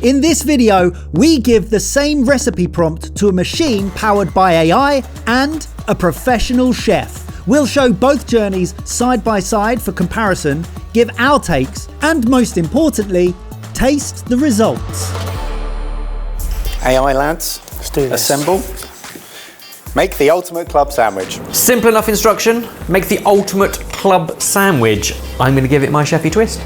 In this video, we give the same recipe prompt to a machine powered by AI and a professional chef. We'll show both journeys side by side for comparison, give our takes, and most importantly, taste the results. AI lads, let's do this. Assemble. Make the ultimate club sandwich. Simple enough instruction, make the ultimate club sandwich. I'm going to give it my chefy twist.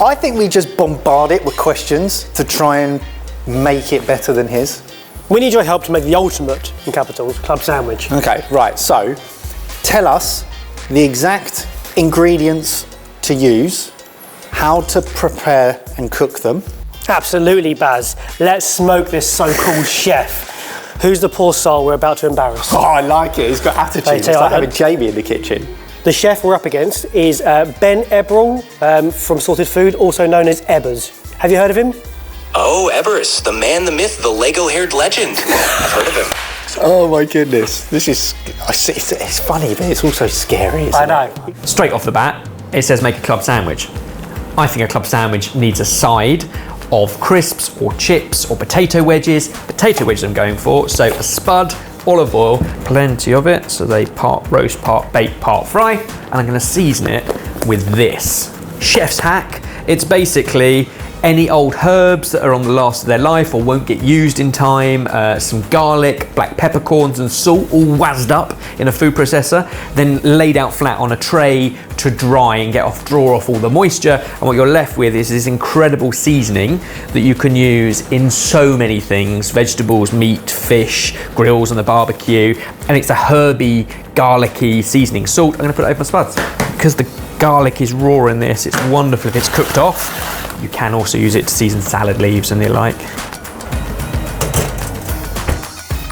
I think we just bombard it with questions to try and make it better than his. We need your help to make the ultimate, in capitals, club sandwich. Okay, right, so tell us the exact ingredients to use, how to prepare and cook them. Absolutely, Baz. Let's smoke this so-called chef. Who's the poor soul we're about to embarrass? Oh, I like it. He's got attitude. It's like having Jamie in the kitchen. The chef we're up against is Ben from Sorted Food, also known as Ebbers. Have you heard of him? Oh, Ebbers, the man, the myth, the Lego-haired legend. I've heard of him. Oh my goodness. This is, it's funny, but it's also scary, isn't it? I know. Straight off the bat, it says make a club sandwich. I think a club sandwich needs a side of crisps or chips or potato wedges. Potato wedges I'm going for, so a spud, olive oil, plenty of it, so they part roast, part bake, part fry, and I'm gonna season it with this. Chef's hack, it's basically any old herbs that are on the last of their life or won't get used in time, some garlic, black peppercorns and salt all wazzed up in a food processor, then laid out flat on a tray to dry and draw off all the moisture, and what you're left with is this incredible seasoning that you can use in so many things, vegetables, meat, fish, grills on the barbecue, and it's a herby, garlicky seasoning. Salt, I'm gonna put it over my spuds. Because the garlic is raw in this, it's wonderful if it's cooked off. You can also use it to season salad leaves and the like.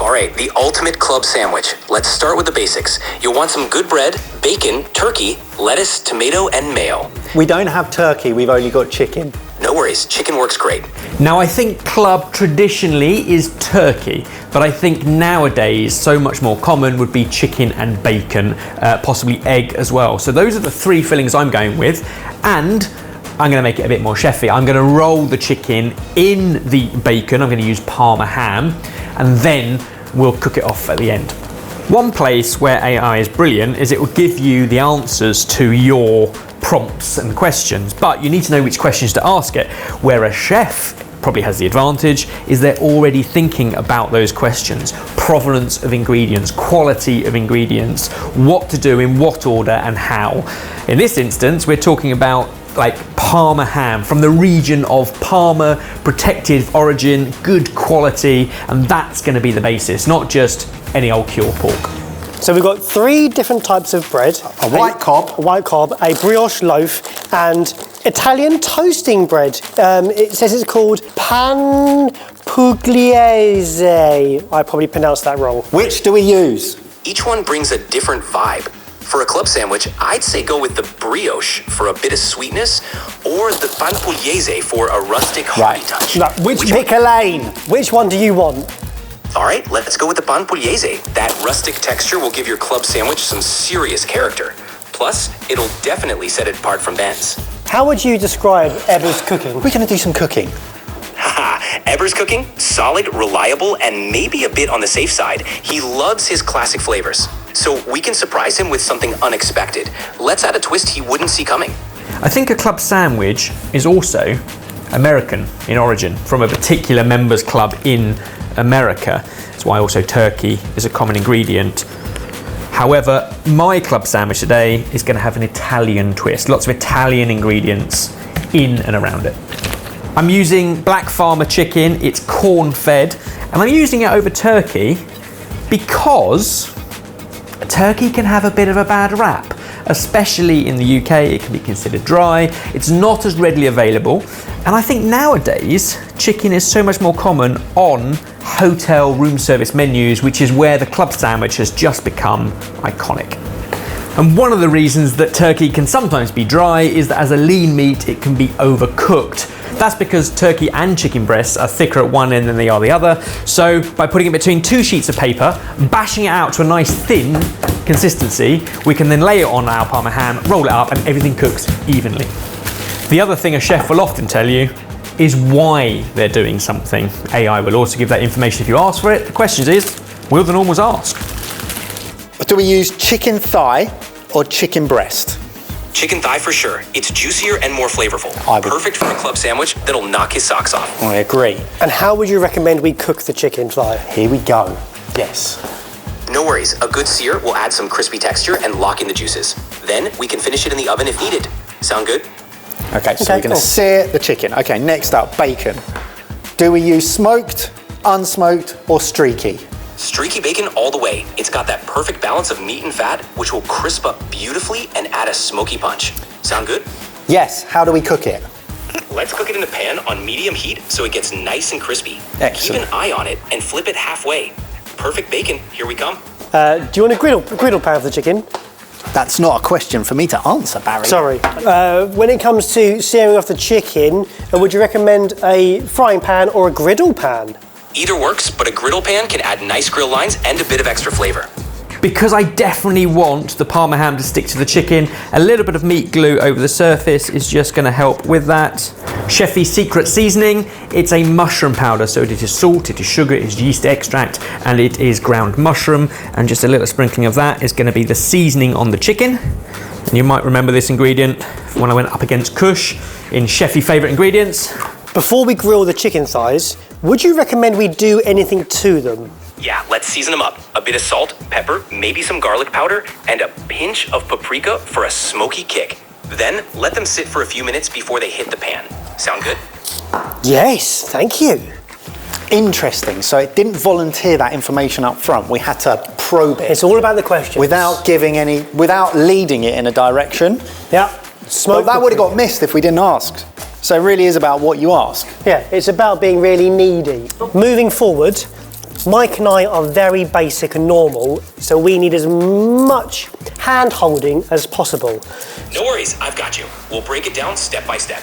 All right, the ultimate club sandwich. Let's start with the basics. You'll want some good bread, bacon, turkey, lettuce, tomato, and mayo. We don't have turkey, we've only got chicken. No worries, chicken works great. Now I think club traditionally is turkey, but I think nowadays so much more common would be chicken and bacon, possibly egg as well. So those are the three fillings I'm going with, and I'm gonna make it a bit more chefy. I'm gonna roll the chicken in the bacon. I'm gonna use Parma ham, and then we'll cook it off at the end. One place where AI is brilliant is it will give you the answers to your prompts and questions, but you need to know which questions to ask it. Where a chef probably has the advantage is they're already thinking about those questions. Provenance of ingredients, quality of ingredients, what to do in what order and how. In this instance, we're talking about like Parma ham from the region of Parma, protected origin, good quality, and that's going to be the basis, not just any old cured pork. So we've got three different types of bread. A white cob, a brioche loaf, and Italian toasting bread. It says it's called pan pugliese. I probably pronounced that wrong. Which do we use? Each one brings a different vibe. For a club sandwich, I'd say go with the brioche for a bit of sweetness, or the pan pugliese for a rustic hearty touch. No, pick a lane. Which one do you want? All right, let's go with the pan pugliese. That rustic texture will give your club sandwich some serious character. Plus, it'll definitely set it apart from Ben's. How would you describe Ebbers' cooking? We're gonna do some cooking. Haha, Ebbers' cooking, solid, reliable, and maybe a bit on the safe side. He loves his classic flavors. So we can surprise him with something unexpected. Let's add a twist he wouldn't see coming. I think a club sandwich is also American in origin, from a particular members club in America. That's why also turkey is a common ingredient. However, my club sandwich today is going to have an Italian twist, lots of Italian ingredients in and around it. I'm using black farmer chicken, it's corn fed, and I'm using it over turkey because turkey can have a bit of a bad rap, especially in the UK. It can be considered dry, it's not as readily available, and I think nowadays chicken is so much more common on hotel room service menus, which is where the club sandwich has just become iconic. And one of the reasons that turkey can sometimes be dry is that as a lean meat it can be overcooked. That's because turkey and chicken breasts are thicker at one end than they are the other. So by putting it between two sheets of paper, bashing it out to a nice thin consistency, we can then lay it on our Parma ham, roll it up, and everything cooks evenly. The other thing a chef will often tell you is why they're doing something. AI will also give that information if you ask for it. The question is, will the normals ask? Do we use chicken thigh or chicken breast? Chicken thigh for sure. It's juicier and more flavorful. Perfect for a club sandwich that'll knock his socks off. I agree. And how would you recommend we cook the chicken thigh? Here we go. Yes. No worries, a good sear will add some crispy texture and lock in the juices. Then we can finish it in the oven if needed. Sound good? Okay, so we're going to sear the chicken. Okay, next up, bacon. Do we use smoked, unsmoked, or streaky? Streaky bacon all the way. It's got that perfect balance of meat and fat, which will crisp up beautifully and add a smoky punch. Sound good? Yes. How do we cook it? Let's cook it in a pan on medium heat so it gets nice and crispy. Excellent. Keep an eye on it and flip it halfway. Perfect bacon. Here we come. Do you want a griddle pan for the chicken? That's not a question for me to answer, Barry. Sorry. When it comes to searing off the chicken, would you recommend a frying pan or a griddle pan? Either works, but a griddle pan can add nice grill lines and a bit of extra flavor. Because I definitely want the Parma ham to stick to the chicken, a little bit of meat glue over the surface is just going to help with that. Chefy's secret seasoning, it's a mushroom powder, so it is salt, it is sugar, it is yeast extract, and it is ground mushroom, and just a little sprinkling of that is going to be the seasoning on the chicken. And you might remember this ingredient when I went up against Kush in Chefy favourite ingredients. Before we grill the chicken thighs, would you recommend we do anything to them? Yeah, let's season them up. A bit of salt, pepper, maybe some garlic powder, and a pinch of paprika for a smoky kick. Then let them sit for a few minutes before they hit the pan. Sound good? Yes, thank you. Interesting. So it didn't volunteer that information up front. We had to probe it. It's all about the questions. Without leading it in a direction. Yeah. But that would have got missed if we didn't ask. So it really is about what you ask. Yeah, it's about being really needy. Moving forward, Mike and I are very basic and normal, so we need as much hand-holding as possible. No worries, I've got you. We'll break it down step by step.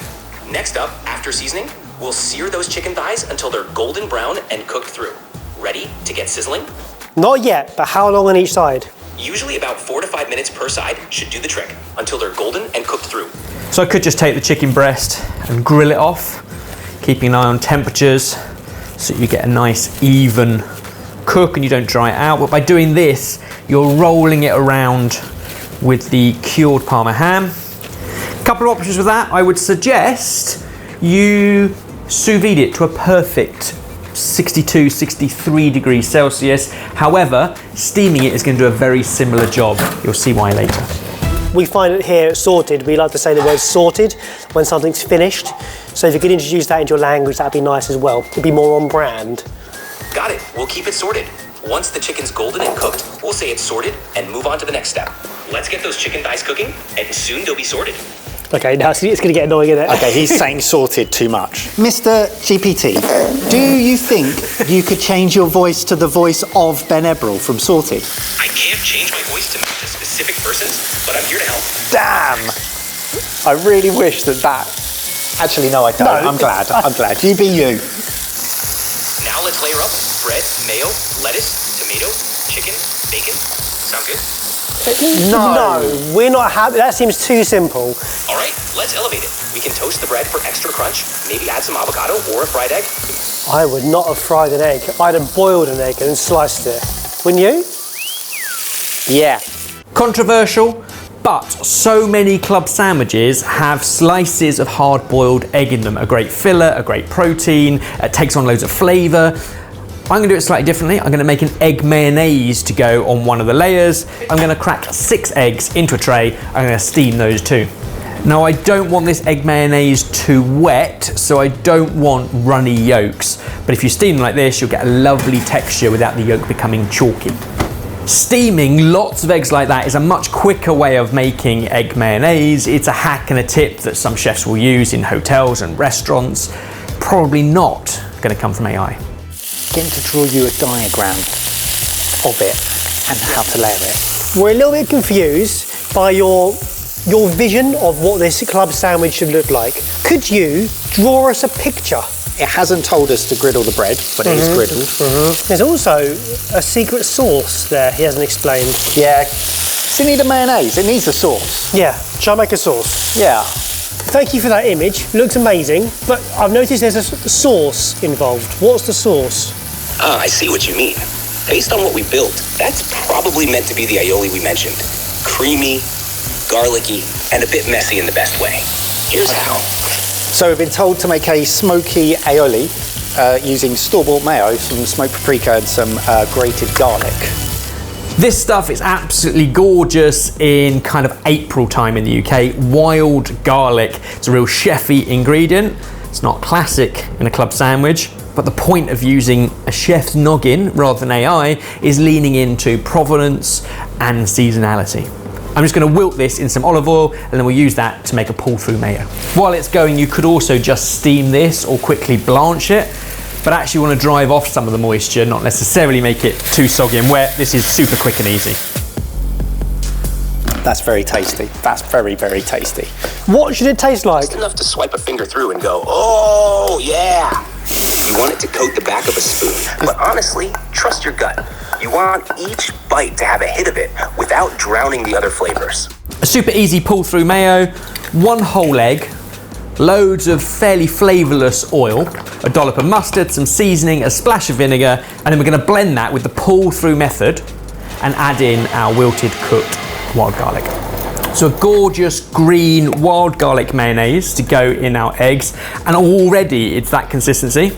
Next up, after seasoning, we'll sear those chicken thighs until they're golden brown and cooked through. Ready to get sizzling? Not yet, but how long on each side? Usually about 4 to 5 minutes per side should do the trick, until they're golden and cooked through. So I could just take the chicken breast and grill it off, keeping an eye on temperatures so you get a nice even cook and you don't dry it out. But by doing this, you're rolling it around with the cured Parma ham. A couple of options with that. I would suggest you sous vide it to a perfect 62, 63 degrees Celsius. However, steaming it is going to do a very similar job. You'll see why later. We find it here at Sorted, we like to say the word sorted when something's finished. So if you could introduce that into your language, that'd be nice as well. It'd be more on brand. Got it, we'll keep it sorted. Once the chicken's golden and cooked, we'll say it's sorted and move on to the next step. Let's get those chicken thighs cooking, and soon they'll be sorted. Okay, now it's going to get annoying, isn't it? Okay, he's saying sorted too much. Mr. GPT, do you think you could change your voice to the voice of Ben Eberl from Sorted? I can't change my voice to match a specific person's, but I'm here to help. Damn! I really wish that. Actually, no, I don't. No, I'm glad. You be you. Now let's layer up bread, mayo, lettuce, tomato, chicken, bacon. Sound good? No, we're not happy. That seems too simple. All right, let's elevate it. We can toast the bread for extra crunch, maybe add some avocado or a fried egg. I would not have fried an egg. I'd have boiled an egg and sliced it. Wouldn't you? Yeah. Controversial, but so many club sandwiches have slices of hard-boiled egg in them. A great filler, a great protein, it takes on loads of flavour. I'm going to do it slightly differently. I'm going to make an egg mayonnaise to go on one of the layers. I'm going to crack 6 eggs into a tray. I'm going to steam those too. Now I don't want this egg mayonnaise too wet, so I don't want runny yolks. But if you steam them like this, you'll get a lovely texture without the yolk becoming chalky. Steaming lots of eggs like that is a much quicker way of making egg mayonnaise. It's a hack and a tip that some chefs will use in hotels and restaurants. Probably not going to come from AI. Getting to draw you a diagram of it and how to layer it. We're a little bit confused by your vision of what this club sandwich should look like. Could you draw us a picture? It hasn't told us to griddle the bread, but it is griddled. There's also a secret sauce there he hasn't explained. Yeah. Does it need a mayonnaise? It needs a sauce. Yeah, shall I make a sauce? Yeah. Thank you for that image. Looks amazing. But I've noticed there's a sauce involved. What's the sauce? Ah, I see what you mean. Based on what we built, that's probably meant to be the aioli we mentioned. Creamy, garlicky, and a bit messy in the best way. Here's how. So we've been told to make a smoky aioli using store-bought mayo, some smoked paprika and some grated garlic. This stuff is absolutely gorgeous in kind of April time in the UK. Wild garlic. It's a real chefy ingredient. It's not classic in a club sandwich, but the point of using a chef's noggin rather than AI is leaning into provenance and seasonality. I'm just going to wilt this in some olive oil and then we'll use that to make a pull-through mayo. While it's going, you could also just steam this or quickly blanch it, but actually want to drive off some of the moisture, not necessarily make it too soggy and wet. This is super quick and easy. That's very tasty. That's very, very tasty. What should it taste like? Just enough to swipe a finger through and go, oh yeah. You want it to coat the back of a spoon, but honestly, trust your gut. You want each bite to have a hit of it without drowning the other flavors. A super easy pull-through mayo, 1 whole egg, loads of fairly flavourless oil, a dollop of mustard, some seasoning, a splash of vinegar, and then we're going to blend that with the pull-through method and add in our wilted cooked wild garlic. So a gorgeous green wild garlic mayonnaise to go in our eggs, and already it's that consistency.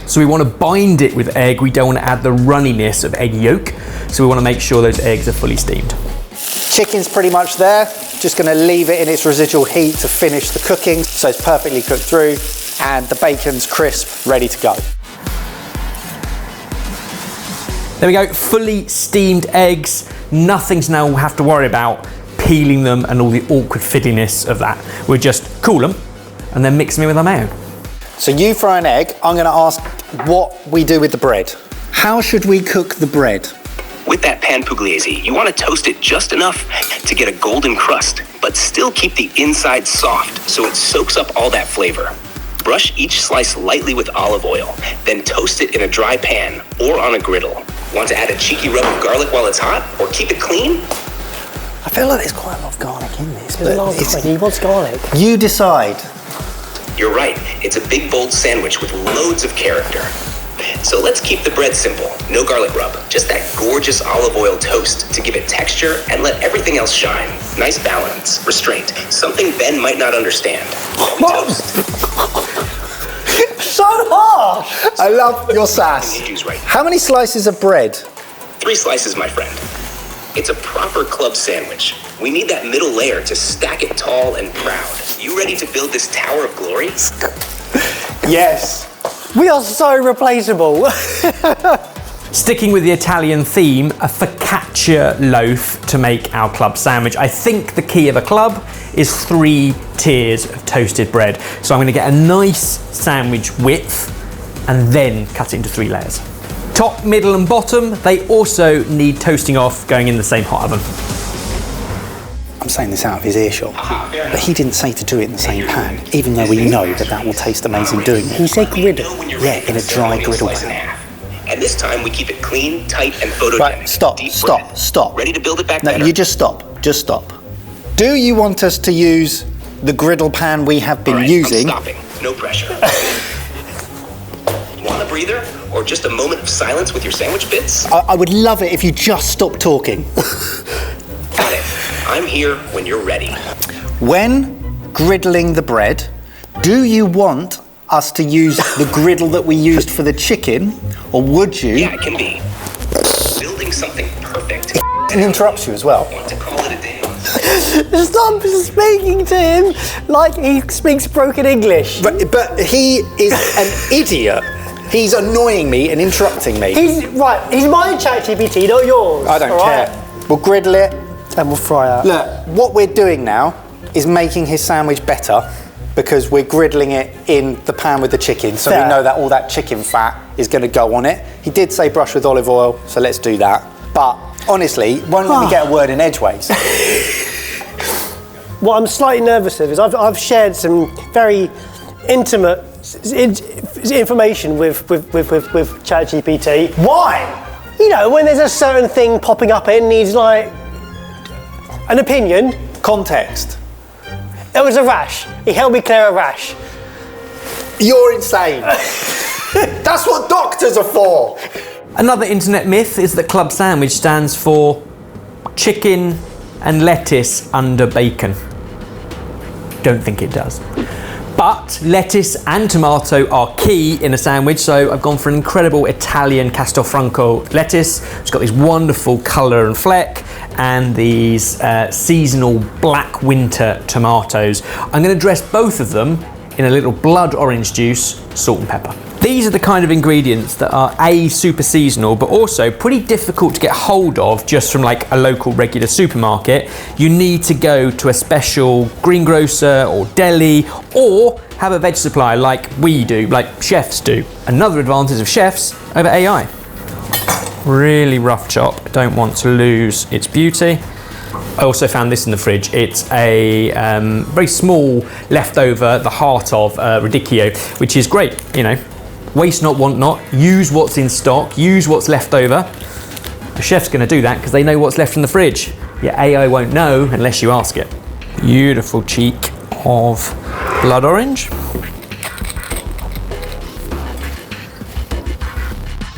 So we want to bind it with egg. We don't want to add the runniness of egg yolk. So we want to make sure those eggs are fully steamed. Chicken's pretty much there. Just going to leave it in its residual heat to finish the cooking. So it's perfectly cooked through and the bacon's crisp, ready to go. There we go, fully steamed eggs. Nothing to now have to worry about peeling them and all the awkward fiddliness of that. We'll just cool them and then mix them in with our mayo. So you fry an egg. I'm going to ask what we do with the bread. How should we cook the bread? With that pan pugliese, you want to toast it just enough to get a golden crust, but still keep the inside soft so it soaks up all that flavor. Brush each slice lightly with olive oil, then toast it in a dry pan or on a griddle. Want to add a cheeky rub of garlic while it's hot, or keep it clean? I feel like there's quite a lot of garlic in this. There's a lot of garlic. He wants garlic. You decide. You're right, it's a big bold sandwich with loads of character. So let's keep the bread simple, no garlic rub, just that gorgeous olive oil toast to give it texture and let everything else shine. Nice balance, restraint, something Ben might not understand. Toast. So harsh! I love your sass. How many slices of bread? 3 slices, my friend. It's a proper club sandwich. We need that middle layer to stack it tall and proud. You ready to build this tower of glory? Yes. We are so replaceable. Sticking with the Italian theme, a focaccia loaf to make our club sandwich. I think the key of a club is 3 tiers of toasted bread. So I'm going to get a nice sandwich width and then cut it into 3 layers. Top, middle and bottom, they also need toasting off going in the same hot oven. I'm saying this out of his earshot, but he didn't say to do it in the same pan, even though we know that that will taste amazing doing it. He said griddle. Yeah, in a dry griddle pan. And this time we keep it clean, tight, and photogenic. Right, stop. Ready to build it back No, better? you just stop. Do you want us to use the griddle pan we have been using? I'm stopping. No pressure. Want a breather? Or just a moment of silence with your sandwich bits? I would love it if you just stopped talking. Got it. I'm here when you're ready. When griddling the bread, do you want us to use the griddle that we used for the chicken, or would you? Yeah, it can be. Building something perfect. It interrupts you as well. Want to call it a day? Stop speaking to him like he speaks broken English. But he is an idiot. He's annoying me and interrupting me. He's my ChatGPT, not yours. I don't care. We'll griddle it. And we'll fry it. Look, what we're doing now is making his sandwich better because we're griddling it in the pan with the chicken, so we know that all that chicken fat is going to go on it. He did say brush with olive oil, so let's do that. But honestly, won't let me get a word in edgeways. What I'm slightly nervous of is I've shared some very intimate information with ChatGPT. Why? You know, when there's a certain thing popping up, it needs like an opinion. Context. It was a rash. He helped me clear a rash. You're insane. That's what doctors are for. Another internet myth is that club sandwich stands for chicken and lettuce under bacon. Don't think it does. But lettuce and tomato are key in a sandwich, so I've gone for an incredible Italian Castelfranco lettuce. It's got this wonderful colour and fleck, and these seasonal black winter tomatoes. I'm going to dress both of them in a little blood orange juice, salt and pepper. These are the kind of ingredients that are A, super seasonal, but also pretty difficult to get hold of just from like a local regular supermarket. You need to go to a special greengrocer or deli, or have a veg supplier like we do, like chefs do. Another advantage of chefs over AI. Really rough chop, don't want to lose its beauty. I also found this in the fridge. It's a very small leftover, the heart of radicchio, which is great, you know. Waste not, want not. Use what's in stock, use what's left over. The chef's gonna do that because they know what's left in the fridge. Your AI won't know unless you ask it. Beautiful cheek of blood orange.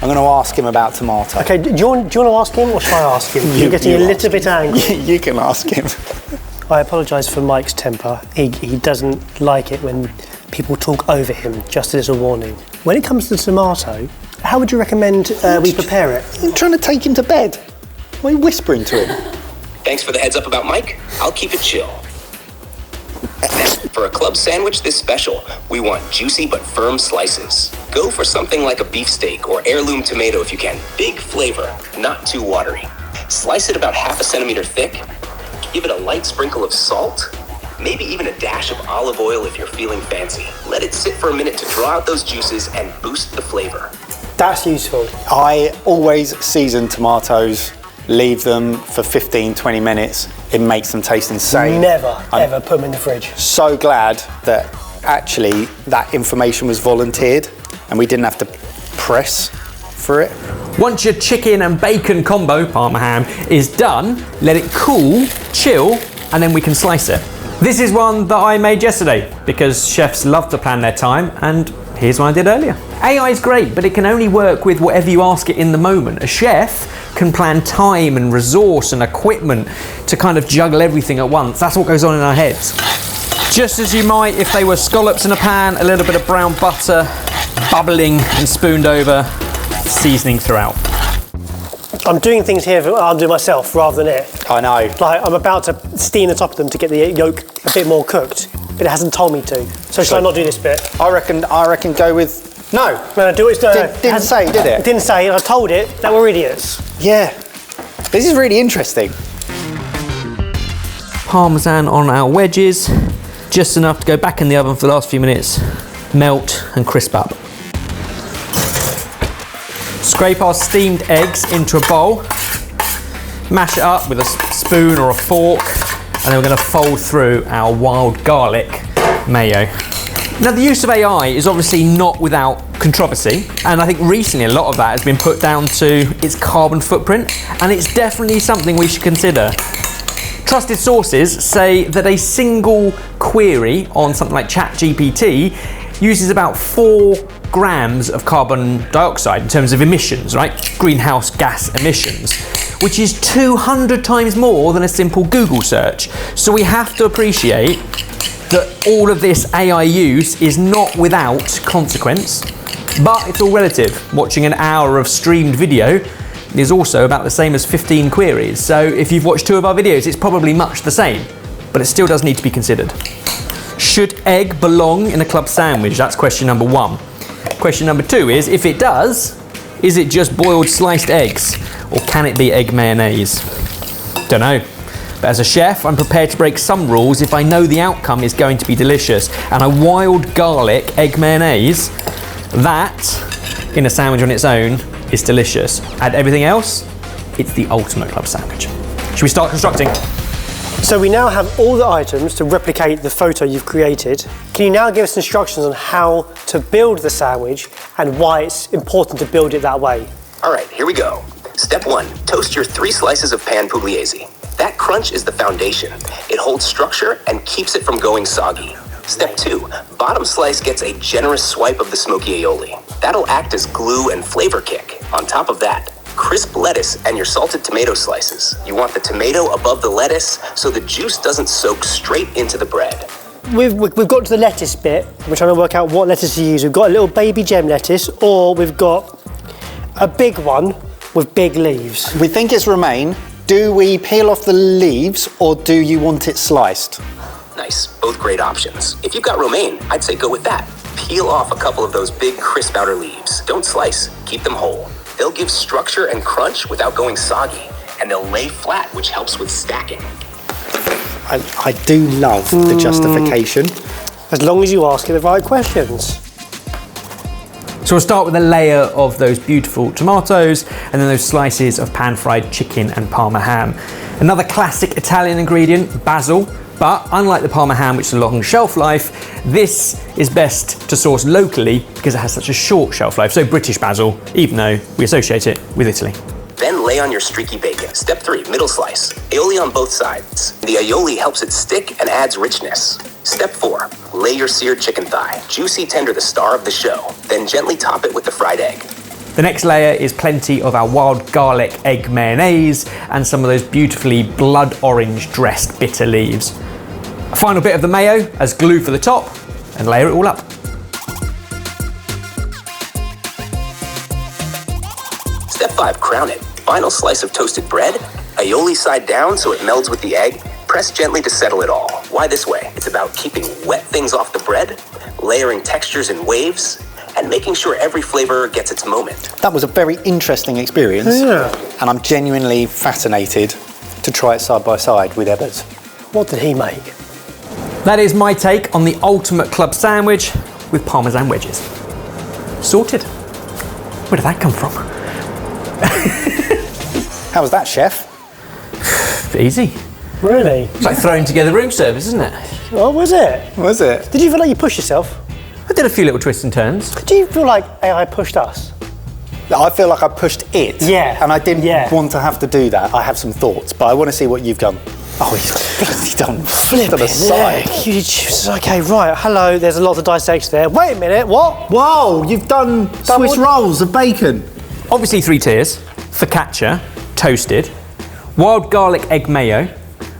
I'm going to ask him about tomato. Okay, do you want to ask him or should I ask him? You're getting a little bit angry. You can ask him. I apologise for Mike's temper. He doesn't like it when people talk over him, just as a warning. When it comes to tomato, how would you recommend we prepare it? I'm trying to take him to bed. Why are you whispering to him? Thanks for the heads up about Mike. I'll keep it chill. For a club sandwich this special, we want juicy but firm slices. Go for something like a beefsteak or heirloom tomato if you can. Big flavor, not too watery. Slice it about 1/2 centimeter thick. Give it a light sprinkle of salt. Maybe even a dash of olive oil if you're feeling fancy. Let it sit for a minute to draw out those juices and boost the flavor. That's useful. I always season tomatoes, leave them for 15-20 minutes. It makes them taste insane. Never, ever put them in the fridge. So glad that actually that information was volunteered and we didn't have to press for it. Once your chicken and bacon combo, Parma ham, is done, let it cool, chill, and then we can slice it. This is one that I made yesterday because chefs love to plan their time, and here's one I did earlier. AI is great, but it can only work with whatever you ask it in the moment. A chef can plan time and resource and equipment to kind of juggle everything at once. That's what goes on in our heads. Just as you might if they were scallops in a pan, a little bit of brown butter, bubbling and spooned over, seasoning throughout. I'm doing things here I'll do myself rather than it. I know. Like I'm about to steam the top of them to get the yolk a bit more cooked, but it hasn't told me to. So should I not do this bit? I reckon go with no. No, do it. Didn't say, did it? It didn't say, and I told it that we're idiots. Yeah. This is really interesting. Parmesan on our wedges, just enough to go back in the oven for the last few minutes, melt and crisp up. Scrape our steamed eggs into a bowl, mash it up with a spoon or a fork, and then we're going to fold through our wild garlic mayo. Now, the use of AI is obviously not without controversy, and I think recently a lot of that has been put down to its carbon footprint, and it's definitely something we should consider. Trusted sources say that a single query on something like ChatGPT uses about 4 grams of carbon dioxide in terms of emissions, right? Greenhouse gas emissions, which is 200 times more than a simple Google search. So we have to appreciate that all of this AI use is not without consequence, but it's all relative. Watching an hour of streamed video is also about the same as 15 queries. So if you've watched 2 of our videos, it's probably much the same, but it still does need to be considered. Should egg belong in a club sandwich? That's question number 1. Question number 2 is, if it does, is it just boiled sliced eggs, or can it be egg mayonnaise? Don't know. But as a chef, I'm prepared to break some rules if I know the outcome is going to be delicious. And a wild garlic egg mayonnaise, that, in a sandwich on its own, is delicious. Add everything else, it's the ultimate club sandwich. Should we start constructing? So we now have all the items to replicate the photo you've created. Can you now give us instructions on how to build the sandwich and why it's important to build it that way? All right, here we go. Step 1, toast your 3 slices of pan pugliese. That crunch is the foundation. It holds structure and keeps it from going soggy. Step 2, bottom slice gets a generous swipe of the smoky aioli. That'll act as glue and flavor kick. On top of that, crisp lettuce and your salted tomato slices. You want the tomato above the lettuce so the juice doesn't soak straight into the bread. We've got to the lettuce bit. We're trying to work out what lettuce to use. We've got a little baby gem lettuce, or we've got a big one with big leaves. We think it's romaine. Do we peel off the leaves or do you want it sliced? Nice, both great options. If you've got romaine, I'd say go with that. Peel off a couple of those big crisp outer leaves. Don't slice, keep them whole. They'll give structure and crunch without going soggy, and they'll lay flat, which helps with stacking. I do love the justification. As long as you ask it the right questions. So we'll start with a layer of those beautiful tomatoes and then those slices of pan-fried chicken and Parma ham. Another classic Italian ingredient, basil, but unlike the Parma ham, which is a long shelf life, this is best to source locally because it has such a short shelf life. So British basil, even though we associate it with Italy. Then lay on your streaky bacon. Step 3, middle slice. Aioli on both sides. The aioli helps it stick and adds richness. Step 4, lay your seared chicken thigh. Juicy tender, the star of the show. Then gently top it with the fried egg. The next layer is plenty of our wild garlic egg mayonnaise and some of those beautifully blood orange dressed bitter leaves. A final bit of the mayo as glue for the top and layer it all up. Step 5, crown it. Final slice of toasted bread. Aioli side down so it melds with the egg. Press gently to settle it all. Why this way? It's about keeping wet things off the bread, layering textures in waves, and making sure every flavor gets its moment. That was a very interesting experience. Yeah. And I'm genuinely fascinated to try it side by side with Ebbers. What did he make? That is my take on the ultimate club sandwich with Parmesan wedges. Sorted. Where did that come from? How was that, chef? Easy. Really? It's like throwing together room service, isn't it? What was it? Was it? Did you feel like you pushed yourself? I did a few little twists and turns. Do you feel like AI pushed us? I feel like I pushed it. Yeah. And I didn't Yeah. want to have to do that. I have some thoughts, but I want to see what you've done. Oh, he's bloody done. Flip to the side. Okay, right. Hello, there's a lot to dissect there. Wait a minute, what? Whoa, you've done Swiss rolls of bacon. Obviously 3 tiers. Focaccia, toasted. Wild garlic egg mayo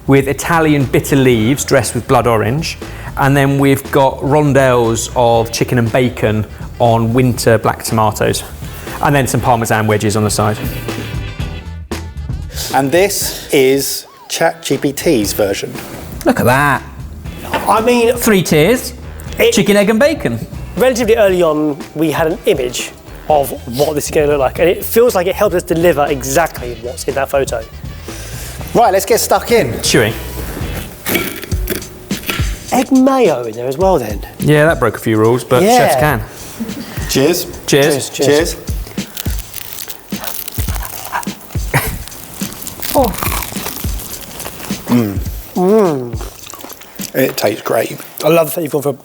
with Italian bitter leaves dressed with blood orange. And then we've got rondelles of chicken and bacon on winter black tomatoes. And then some Parmesan wedges on the side. And this is ChatGPT's version. Look at that. I mean, 3 tiers. Chicken, egg and bacon. relatively early on, we had an image of what this is going to look like, and it feels like it helped us deliver exactly what's in that photo. Right, let's get stuck in. Chewy. Egg mayo in there as well then. Yeah, that broke a few rules, but Yeah. chefs can. Cheers. Cheers. Cheers. It tastes great. I love the fact you've gone for,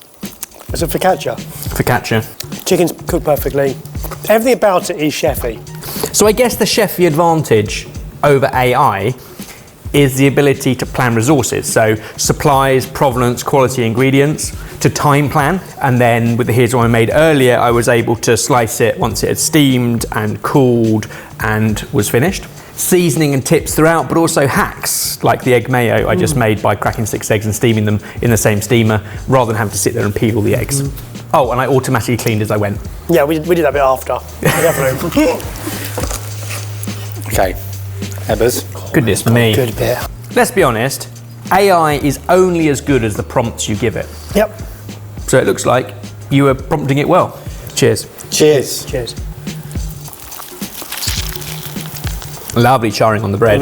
is it focaccia? Focaccia. Chicken's cooked perfectly. Everything about it is chefy. So I guess the chefy advantage over AI is the ability to plan resources. So supplies, provenance, quality ingredients, to time plan. And then with the Here's What I Made earlier, I was able to slice it once it had steamed and cooled and was finished. Seasoning and tips throughout, but also hacks like the egg mayo I just made by cracking 6 eggs and steaming them in the same steamer rather than having to sit there and peel all the eggs. Oh, and I automatically cleaned as I went. Yeah, we did that bit after. Definitely. Okay, Ebbers. Goodness me. Good bit. Let's be honest, AI is only as good as the prompts you give it. Yep. So it looks like you were prompting it well. Cheers. Cheers. Cheers. Lovely charring on the bread.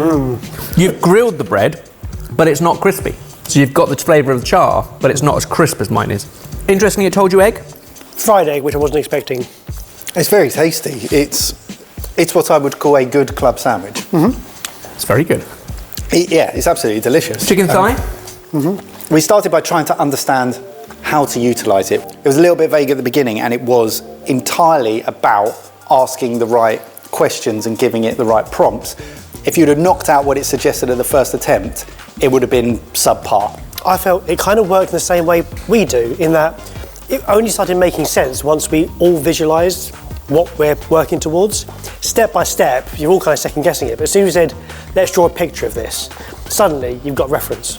You've grilled the bread, but it's not crispy. So you've got the flavour of the char, but it's not as crisp as mine is. Interestingly, it told you egg. Fried egg, which I wasn't expecting. It's very tasty. It's what I would call a good club sandwich. It's very good. Yeah, it's absolutely delicious. Chicken thigh. We started by trying to understand how to utilise it. It was a little bit vague at the beginning, and it was entirely about asking the right questions and giving it the right prompts, if you'd have knocked out what it suggested at the first attempt, it would have been subpar. I felt it kind of worked in the same way we do, in that it only started making sense once we all visualised what we're working towards. Step by step, you're all kind of second guessing it, but as soon as you said, let's draw a picture of this, suddenly you've got reference.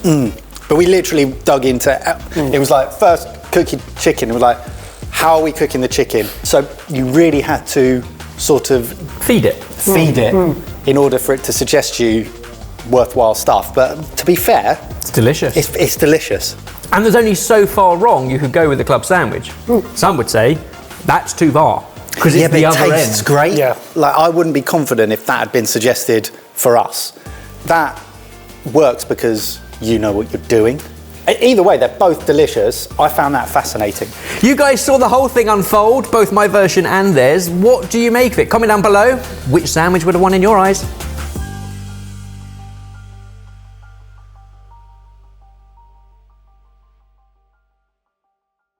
But we literally dug into, it was like, first cook your chicken, it was like, how are we cooking the chicken? So you really had to sort of Feed it. in order for it to suggest you worthwhile stuff. But to be fair, It's delicious. it's delicious. And there's only so far wrong you could go with the club sandwich. Some would say that's too far because it's but the it other tastes end. great. Yeah. Like, I wouldn't be confident if that had been suggested for us. That works because you know what you're doing. Either way, they're both delicious. I found that fascinating. You guys saw the whole thing unfold, both my version and theirs. What do you make of it? Comment down below. Which sandwich would have won in your eyes?